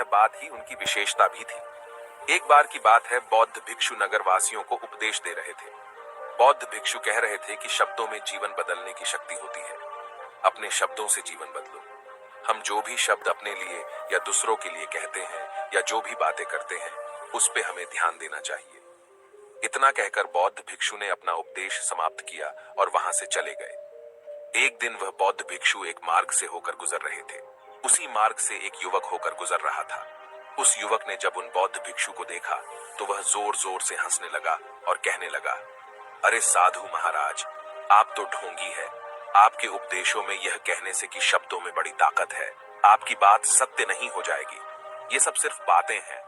यह बात ही उनकी विशेषता भी थी। एक बार की बात है, बौद्ध भिक्षु नगर वासियों को उपदेश दे रहे थे। बौद्ध भिक्षु कह रहे थे कि शब्दों में जीवन बदलने की शक्ति होती है। अपने शब्दों से जीवन बदलो। हम जो भी शब्द अपने लिए या दूसरों के लिए कहते हैं या जो भी बातें करते हैं, उस पे हमें ध्यान देना चाहिए। इतना कहकर बौद्ध भिक्षु ने अपना उपदेश समाप्त किया और वहां से चले गए। एक दिन वह बौद्ध भिक्षु एक मार्ग से होकर गुजर रहे थे। उसी मार्ग से एक युवक होकर गुजर रहा था। उस युवक ने जब उन बौद्ध भिक्षु को देखा तो वह जोर जोर से हंसने लगा और कहने लगा, अरे साधु महाराज, आप तो ढोंगी है। आपके उपदेशों में यह कहने से कि शब्दों में बड़ी ताकत है, आपकी बात सत्य नहीं हो जाएगी। ये सब सिर्फ बातें हैं।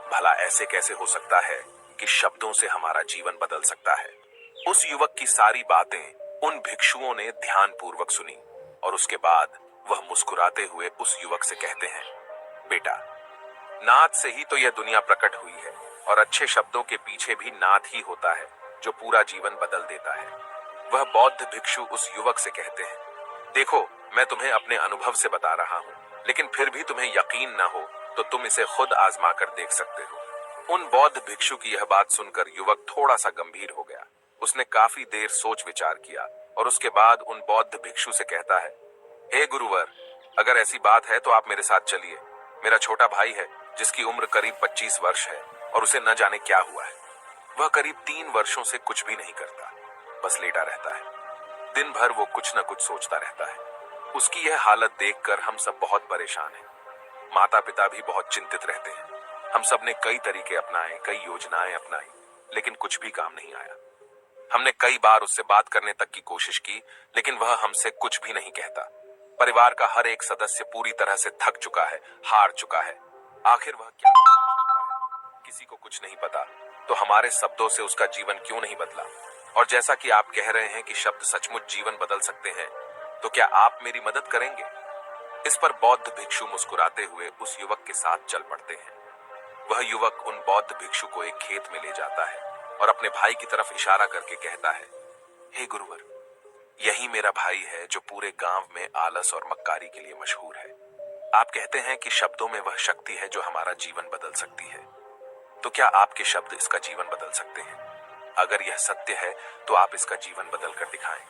भला ऐसे कैसे हो सकता है कि शब्दों से हमारा जीवन बदल सकता है? उस युवक की सारी बातें उन भिक्षुओं ने ध्यानपूर्वक सुनी और उसके बाद वह मुस्कुराते हुए उस युवक से कहते हैं, बेटा, नाद से ही तो यह दुनिया प्रकट हुई है और अच्छे शब्दों के पीछे भी नाद ही होता है जो पूरा जीवन बदल देता है। वह बौद्ध भिक्षु उस युवक से कहते हैं, देखो, मैं तुम्हें अपने अनुभव से बता रहा हूं, लेकिन फिर भी तुम्हें यकीन न हो तो तुम इसे खुद आजमा कर देख सकते हो। उन बौद्ध भिक्षु की यह बात सुनकर युवक थोड़ा सा गंभीर हो गया। उसने काफी देर सोच विचार किया और उसके बाद उन बौद्ध भिक्षु से कहता है, हे गुरुवर, अगर ऐसी बात है तो आप मेरे साथ चलिए। मेरा छोटा भाई है जिसकी उम्र करीब 25 वर्ष है और उसे न जाने क्या हुआ है। वह करीब 3 वर्षों से कुछ भी नहीं करता, बस लेटा रहता है। दिन भर वो कुछ न कुछ सोचता रहता है। उसकी यह हालत देखकर हम सब बहुत परेशान हैं। माता पिता भी बहुत चिंतित रहते हैं। हम सब ने कई तरीके अपनाए, कई योजनाएं अपनाई, लेकिन कुछ भी काम नहीं आया। हमने कई बार उससे बात करने तक की कोशिश की, लेकिन वह हमसे कुछ भी नहीं कहता। परिवार का हर एक सदस्य पूरी तरह से थक चुका है, हार चुका है। आखिर वह क्या करना चाहता है, किसी को कुछ नहीं पता। तो हमारे शब्दों से उसका जीवन क्यों नहीं बदला? और जैसा कि आप कह रहे हैं कि शब्द सचमुच जीवन बदल सकते हैं, तो क्या आप मेरी मदद करेंगे? इस पर बौद्ध भिक्षु मुस्कुराते हुए उस युवक के साथ चल पड़ते हैं। वह युवक उन बौद्ध भिक्षु को एक खेत में ले जाता है और अपने भाई की तरफ इशारा करके कहता है, हे गुरुवर, यही मेरा भाई है जो पूरे गांव में आलस और मक्कारी के लिए मशहूर है। आप कहते हैं कि शब्दों में वह शक्ति है जो हमारा जीवन बदल सकती है। तो क्या आपके शब्द इसका जीवन बदल सकते हैं? अगर यह सत्य है तो आप इसका जीवन बदल कर दिखाएं।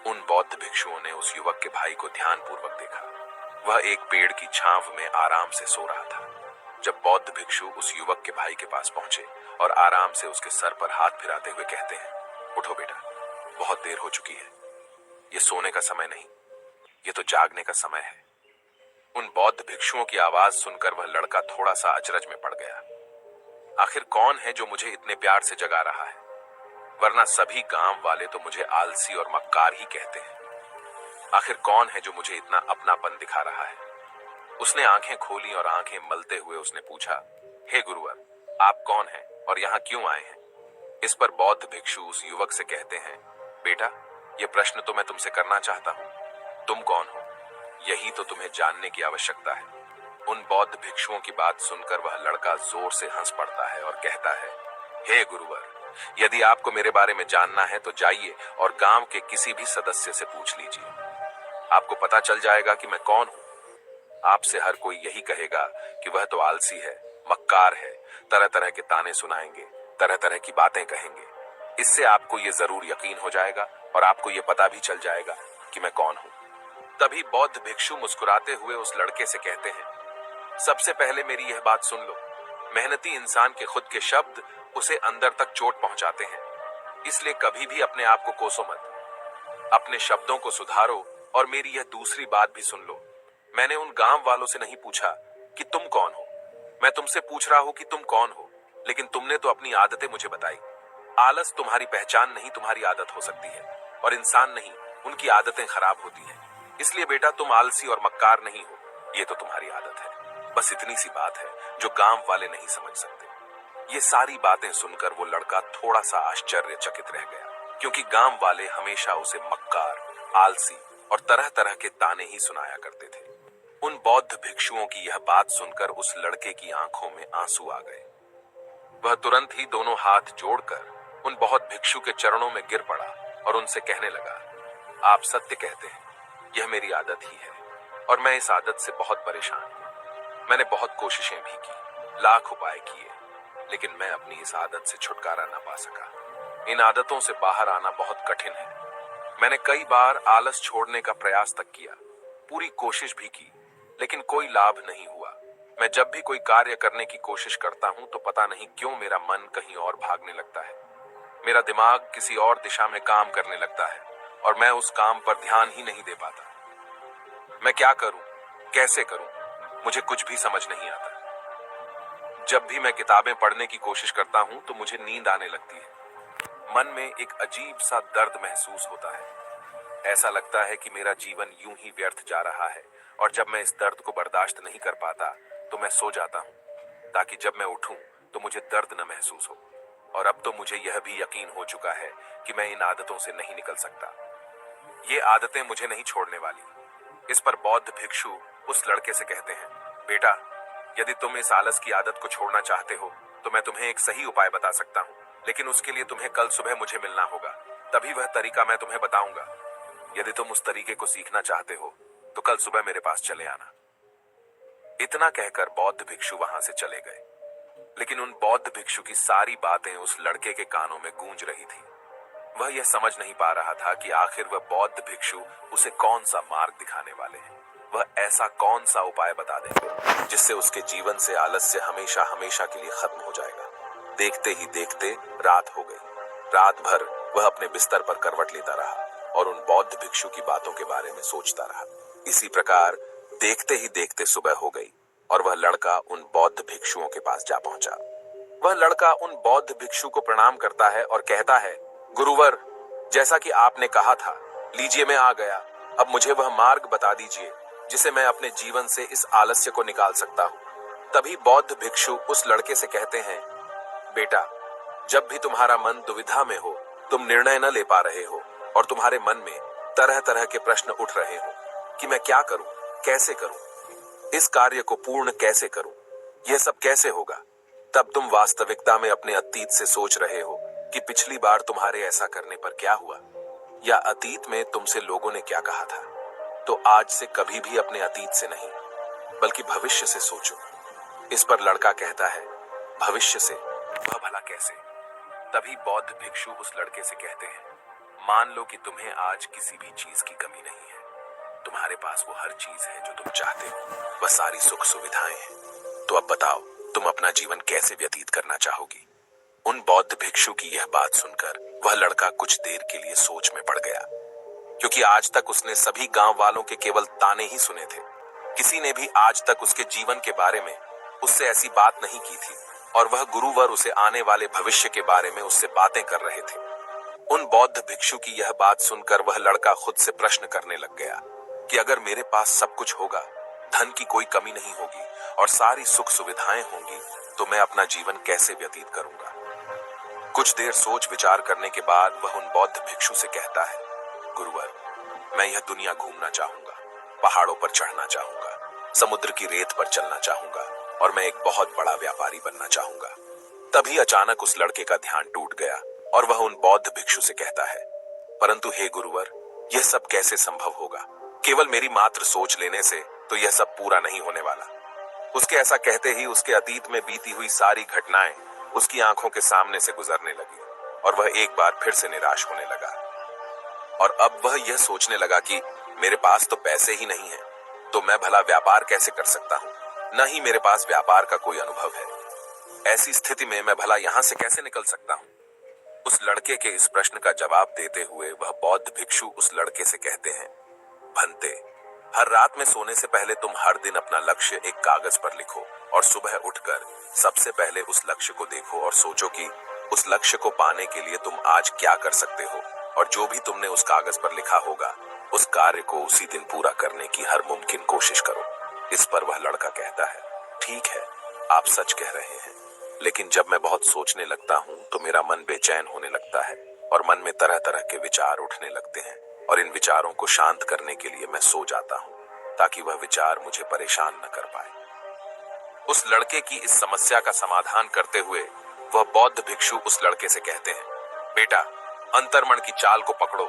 उन बौद्ध भिक्षुओं ने उस युवक के भाई को ध्यानपूर्वक देखा। वह एक पेड़ की छांव में आराम से सो रहा था। जब बौद्ध भिक्षु उस युवक के भाई के पास पहुंचे और आराम से उसके सर पर हाथ फिराते हुए कहते हैं, उठो बेटा, बहुत देर हो चुकी है। ये सोने का समय नहीं, ये तो जागने का समय है। उन बौद्ध भिक्षुओं की आवाज सुनकर वह लड़का थोड़ा सा अचरज में पड़ गया। आखिर कौन है जो मुझे इतने प्यार से जगा रहा है? वरना सभी गांव वाले तो मुझे आलसी और मक्कार ही कहते हैं। आखिर कौन है जो मुझे इतना अपनापन दिखा रहा है? उसने आंखें खोली और आंखें मलते हुए उसने पूछा, हे गुरुवर, आप कौन हैं और यहाँ क्यों आए हैं? इस पर बौद्ध भिक्षु उस युवक से कहते हैं, बेटा, ये प्रश्न तो मैं तुमसे करना चाहता हूँ। तुम कौन हो? यही तो तुम्हें जानने की आवश्यकता है। उन बौद्ध भिक्षुओं की बात सुनकर वह लड़का जोर से हंस पड़ता है और कहता है, हे गुरुवर, यदि आपको मेरे बारे में जानना है तो जाइए और गांव के किसी भी सदस्य से पूछ लीजिए। आपको पता चल जाएगा कि मैं कौन हूं। आपसे हर कोई यही कहेगा कि वह तो आलसी है, मक्कार है, तरह तरह के ताने सुनाएंगे, तरह तरह की बातें कहेंगे। इससे आपको ये जरूर यकीन हो जाएगा और आपको ये पता भी चल जाएगा कि मैं कौन हूं। तभी बौद्ध भिक्षु मुस्कुराते हुए उस लड़के से कहते हैं, सबसे पहले मेरी यह बात सुन लो। मेहनती इंसान के खुद के शब्द उसे अंदर तक चोट पहुंचाते हैं, इसलिए कभी भी अपने आप को कोसो मत। अपने शब्दों को सुधारो। और मेरी यह दूसरी बात भी सुन लो। मैंने उन गांव वालों से नहीं पूछा कि तुम कौन हो, मैं तुमसे पूछ रहा हूं कि तुम कौन हो। लेकिन तुमने तो अपनी आदतें मुझे बताई। आलस तुम्हारी पहचान नहीं, तुम्हारी आदत हो सकती है, और इंसान नहीं, उनकी आदतें खराब होती हैं। इसलिए बेटा, तुम आलसी और मक्कार नहीं हो, ये तो तुम्हारी आदत है। बस इतनी सी बात है जो गांव वाले नहीं समझ सकते। ये सारी बातें सुनकर वो लड़का थोड़ा सा आश्चर्यचकित रह गया, क्योंकि गांव वाले हमेशा उसे मक्कार, आलसी और तरह तरह के ताने ही सुनाया करते थे। उन बौद्ध भिक्षुओं की यह बात सुनकर उस लड़के की आंखों में आंसू आ गए। वह तुरंत ही दोनों हाथ जोड़कर उन बौद्ध भिक्षु के चरणों में गिर पड़ा और उनसे कहने लगा, आप सत्य कहते हैं, यह मेरी आदत ही है और मैं इस आदत से बहुत परेशान हूं। मैंने बहुत कोशिशें भी की, लाख उपाय किए, लेकिन मैं अपनी इस आदत से छुटकारा ना पा सका। इन आदतों से बाहर आना बहुत कठिन है। मैंने कई बार आलस छोड़ने का प्रयास तक किया, पूरी कोशिश भी की, लेकिन कोई लाभ नहीं हुआ। मैं जब भी कोई कार्य करने की कोशिश करता हूं तो पता नहीं क्यों मेरा मन कहीं और भागने लगता है। मेरा दिमाग किसी और दिशा में काम करने लगता है और मैं उस काम पर ध्यान ही नहीं दे पाता। मैं क्या करूं, कैसे करूं, मुझे कुछ भी समझ नहीं आता। जब भी मैं किताबें पढ़ने की कोशिश करता हूं तो मुझे नींद आने लगती है। मन में एक अजीब सा दर्द महसूस होता है। ऐसा लगता है कि मेरा जीवन यूं ही व्यर्थ जा रहा है, और जब मैं इस दर्द को बर्दाश्त नहीं कर पाता तो मैं सो जाता हूं, ताकि जब मैं उठूं तो मुझे दर्द न महसूस हो। और अब तो मुझे यह भी यकीन हो चुका है कि मैं इन आदतों से नहीं निकल सकता। ये आदतें मुझे नहीं छोड़ने वाली। इस पर बौद्ध भिक्षु उस लड़के से कहते हैं, बेटा, यदि तुम इस आलस की आदत को छोड़ना चाहते हो तो मैं तुम्हें एक सही उपाय बता सकता हूँ, लेकिन उसके लिए तुम्हें कल सुबह मुझे मिलना होगा, तभी वह तरीका मैं तुम्हें बताऊंगा। यदि तुम उस तरीके को सीखना चाहते हो तो कल सुबह मेरे पास चले आना। इतना कहकर बौद्ध भिक्षु वहां से चले गए, लेकिन उन बौद्ध भिक्षु की सारी बातें उस लड़के के कानों में गूंज रही थी। वह यह समझ नहीं पा रहा था कि आखिर वह बौद्ध भिक्षु उसे कौन सा मार्ग दिखाने वाले हैं। वह ऐसा कौन सा उपाय बता देंगे जिससे उसके जीवन से आलस्य हमेशा हमेशा के लिए खत्म हो जाएगा। देखते ही देखते रात हो गई। रात भर वह अपने बिस्तर पर करवट लेता रहा और उन बौद्ध भिक्षु की बातों के बारे में सोचता रहा। इसी प्रकार देखते ही देखते सुबह हो गई और वह लड़का उन बौद्ध भिक्षुओं के पास जा पहुंचा। वह लड़का उन बौद्ध भिक्षु को प्रणाम करता है और कहता है, गुरुवर, जैसा कि आपने कहा था, लीजिए मैं आ गया। अब मुझे वह मार्ग बता दीजिए जिसे मैं अपने जीवन से इस आलस्य को निकाल सकता हूँ। तभी बौद्ध भिक्षु उस लड़के से कहते हैं, बेटा, जब भी तुम्हारा मन दुविधा में हो, तुम निर्णय न ले पा रहे हो और तुम्हारे मन में तरह तरह के प्रश्न उठ रहे हो कि मैं क्या करूं, कैसे करूं, इस कार्य को पूर्ण कैसे करूं, यह सब कैसे होगा, तब तुम वास्तविकता में अपने अतीत से सोच रहे हो कि पिछली बार तुम्हारे ऐसा करने पर क्या हुआ, या अतीत में तुमसे लोगों ने क्या कहा था। तो आज से कभी भी अपने अतीत से नहीं, बल्कि भविष्य से सोचो। इस पर लड़का कहता है, भविष्य से? वह भला कैसे? तभी बौद्ध भिक्षु उस लड़के से कहते हैं, मान लो कि तुम्हें आज किसी भी चीज की कमी नहीं है। तुम्हारे पास वो हर चीज है जो तुम चाहते हो, वह सारी सुख सुविधाएं हैं। तो अब बताओ, तुम अपना जीवन कैसे व्यतीत करना चाहोगी? उन बौद्ध भिक्षु की यह बात सुनकर वह लड़का कुछ देर के लिए सोच में पड़ गया, क्योंकि आज तक उसने सभी गांव वालों के केवल ताने ही सुने थे। किसी ने भी आज तक उसके जीवन के बारे में उससे ऐसी बात नहीं की थी, और वह गुरुवर उसे आने वाले भविष्य के बारे में उससे बातें कर रहे थे। उन बौद्ध भिक्षु की यह बात सुनकर वह लड़का खुद से प्रश्न करने लग गया कि अगर मेरे पास सब कुछ होगा, धन की कोई कमी नहीं होगी और सारी सुख सुविधाएं होंगी, तो मैं अपना जीवन कैसे व्यतीत करूंगा? कुछ देर सोच विचार करने के बाद वह उन बौद्ध भिक्षु से कहता है, गुरुवर, मैं यह दुनिया घूमना चाहूंगा, पहाड़ों पर चढ़ना चाहूंगा, समुद्र की रेत पर चलना चाहूंगा और मैं एक बहुत बड़ा व्यापारी बनना चाहूंगा। तभी अचानक उस लड़के का ध्यान टूट गया और वह उन बौद्ध भिक्षु से कहता है, परंतु हे गुरुवर, यह सब कैसे संभव होगा? केवल मेरी मात्र सोच लेने से तो यह सब पूरा नहीं होने वाला। उसके ऐसा कहते ही उसके अतीत में बीती हुई सारी घटनाएं उसकी आंखों के सामने से गुजरने लगी और वह एक बार फिर से निराश होने लगा। और अब वह यह सोचने लगा कि मेरे पास तो पैसे ही नहीं है, तो मैं भला व्यापार कैसे कर सकता हूँ? न ही मेरे पास व्यापार का कोई अनुभव है। ऐसी स्थिति में मैं भला यहां से कैसे निकल सकता हूँ? उस लड़के के इस प्रश्न का जवाब देते हुए वह बौद्ध भिक्षु उस लड़के से कहते हैं, भंते, हर रात में सोने से पहले तुम हर दिन अपना लक्ष्य एक कागज पर लिखो और सुबह उठकर सबसे पहले उस लक्ष्य को देखो और सोचो कि उस लक्ष्य को पाने के लिए तुम आज क्या कर सकते हो, और जो भी तुमने उस कागज पर लिखा होगा उस कार्य को उसी दिन पूरा करने की हर मुमकिन कोशिश करो। इस पर वह लड़का कहता है, ठीक है, आप सच कह रहे हैं, लेकिन जब मैं बहुत सोचने लगता हूँ तो मेरा मन बेचैन होने लगता है और मन में तरह तरह के विचार उठने लगते हैं, और इन विचारों को शांत करने के लिए मैं सो जाता हूँ ताकि वह विचार मुझे परेशान न कर पाए। उस लड़के की इस समस्या का समाधान करते हुए वह बौद्ध भिक्षु उस लड़के से कहते हैं, बेटा, अंतर्मन की चाल को पकड़ो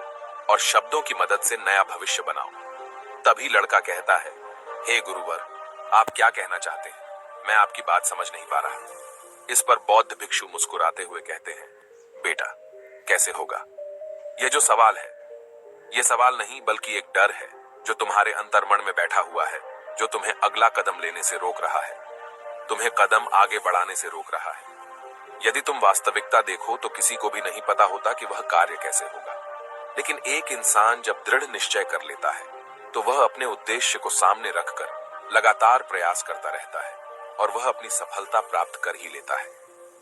और शब्दों की मदद से नया भविष्य बनाओ। तभी लड़का कहता है, हे गुरुवर, आप क्या कहना चाहते हैं? मैं आपकी बात समझ नहीं पा रहा। इस पर बौद्ध भिक्षु मुस्कुराते हुए कहते हैं, बेटा, कैसे होगा? ये जो सवाल है, ये सवाल नहीं बल्कि एक डर है जो तुम्हारे अंतर्मन में बैठा हुआ है, जो तुम्हें अगला कदम लेने से रोक रहा है, तुम्हें कदम आगे बढ़ाने से रोक रहा है। यदि तुम वास्तविकता देखो तो किसी को भी नहीं पता होता कि वह कार्य कैसे होगा। लेकिन एक इंसान जब दृढ़ निश्चय कर लेता है तो वह अपने उद्देश्य को सामने रखकर लगातार प्रयास करता रहता है और वह अपनी सफलता प्राप्त कर ही लेता है।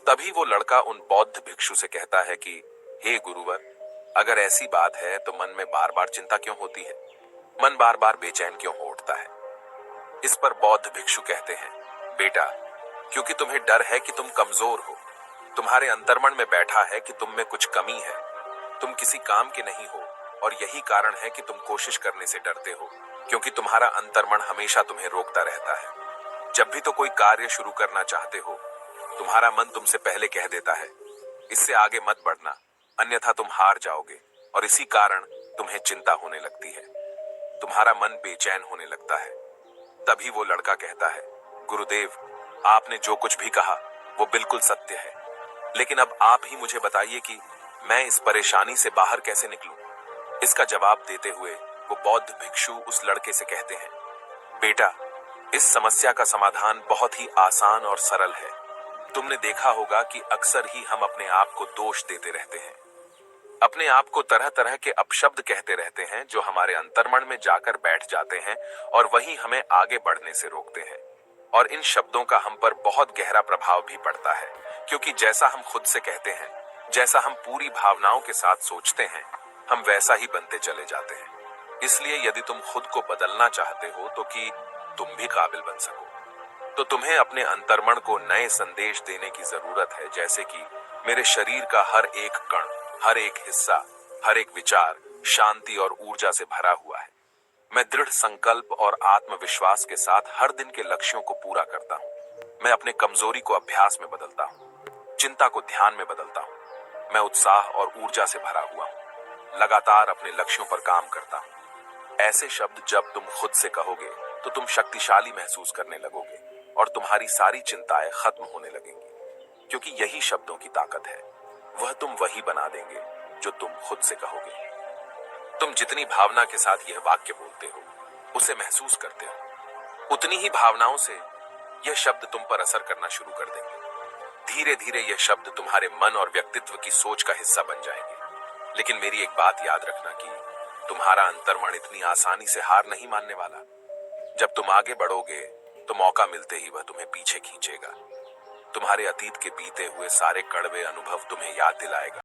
तभी वो लड़का उन बौद्ध भिक्षु से कहता है कि हे गुरुवर, अगर ऐसी बात है तो मन में बार बार चिंता क्यों होती है? मन बार बार बेचैन क्यों हो उठता है? इस पर बौद्ध भिक्षु कहते हैं, बेटा, क्योंकि तुम्हें डर है कि तुम कमजोर हो। तुम्हारे अंतर्मन में बैठा है कि तुम में कुछ कमी है, तुम किसी काम के नहीं हो, और यही कारण है कि तुम कोशिश करने से डरते हो, क्योंकि तुम्हारा अंतर्मन हमेशा तुम्हें रोकता रहता है। जब भी तो कोई कार्य शुरू करना चाहते हो, तुम्हारा मन तुमसे पहले कह देता है, इससे आगे मत बढ़ना, अन्यथा तुम हार जाओगे, और इसी कारण तुम्हें चिंता होने लगती है, तुम्हारा मन बेचैन होने लगता है। तभी वो लड़का कहता है, गुरुदेव, आपने जो कुछ भी कहा वो बिल्कुल सत्य है, लेकिन अब आप ही मुझे बताइए कि मैं इस परेशानी से बाहर कैसे निकलूं? इसका जवाब देते हुए वो बौद्ध भिक्षु उस लड़के से कहते हैं, बेटा, इस समस्या का समाधान बहुत ही आसान और सरल है। तुमने देखा होगा कि अक्सर ही हम अपने आप को दोष देते रहते हैं, अपने आप को तरह तरह के अपशब्द कहते रहते हैं जो हमारे अंतर्मन में जाकर बैठ जाते हैं और वही हमें आगे बढ़ने से रोकते हैं। और इन शब्दों का हम पर बहुत गहरा प्रभाव भी पड़ता है, क्योंकि जैसा हम खुद से कहते हैं, जैसा हम पूरी भावनाओं के साथ सोचते हैं, हम वैसा ही बनते चले जाते हैं। इसलिए यदि तुम खुद को बदलना चाहते हो तो कि तुम भी काबिल बन सको, तो तुम्हें अपने अंतर्मन को नए संदेश देने की जरूरत है, जैसे कि मेरे शरीर का हर एक कण, हर एक हिस्सा, हर एक विचार शांति और ऊर्जा से भरा हुआ है। मैं दृढ़ संकल्प और आत्मविश्वास के साथ हर दिन के लक्ष्यों को पूरा करता हूँ। मैं अपने कमजोरी को अभ्यास में बदलता हूँ, चिंता को ध्यान में बदलता हूँ। मैं उत्साह और ऊर्जा से भरा हुआ हूँ, लगातार अपने लक्ष्यों पर काम करता हूँ। ऐसे शब्द जब तुम खुद से कहोगे तो तुम शक्तिशाली महसूस करने लगोगे और तुम्हारी सारी चिंताएं खत्म होने लगेंगी, क्योंकि यही शब्दों की ताकत है। वह तुम वही बना देंगे जो तुम खुद से कहोगे। तुम जितनी भावना के साथ यह वाक्य बोलते हो, उसे महसूस करते हो, उतनी ही भावनाओं से यह शब्द तुम पर असर करना शुरू कर देंगे। धीरे धीरे यह शब्द तुम्हारे मन और व्यक्तित्व की सोच का हिस्सा बन जाएंगे। लेकिन मेरी एक बात याद रखना कि तुम्हारा अंतर्मन इतनी आसानी से हार नहीं मानने वाला। जब तुम आगे बढ़ोगे तो मौका मिलते ही वह तुम्हें पीछे खींचेगा। तुम्हारे अतीत के बीते हुए सारे कड़वे अनुभव तुम्हें याद दिलाएगा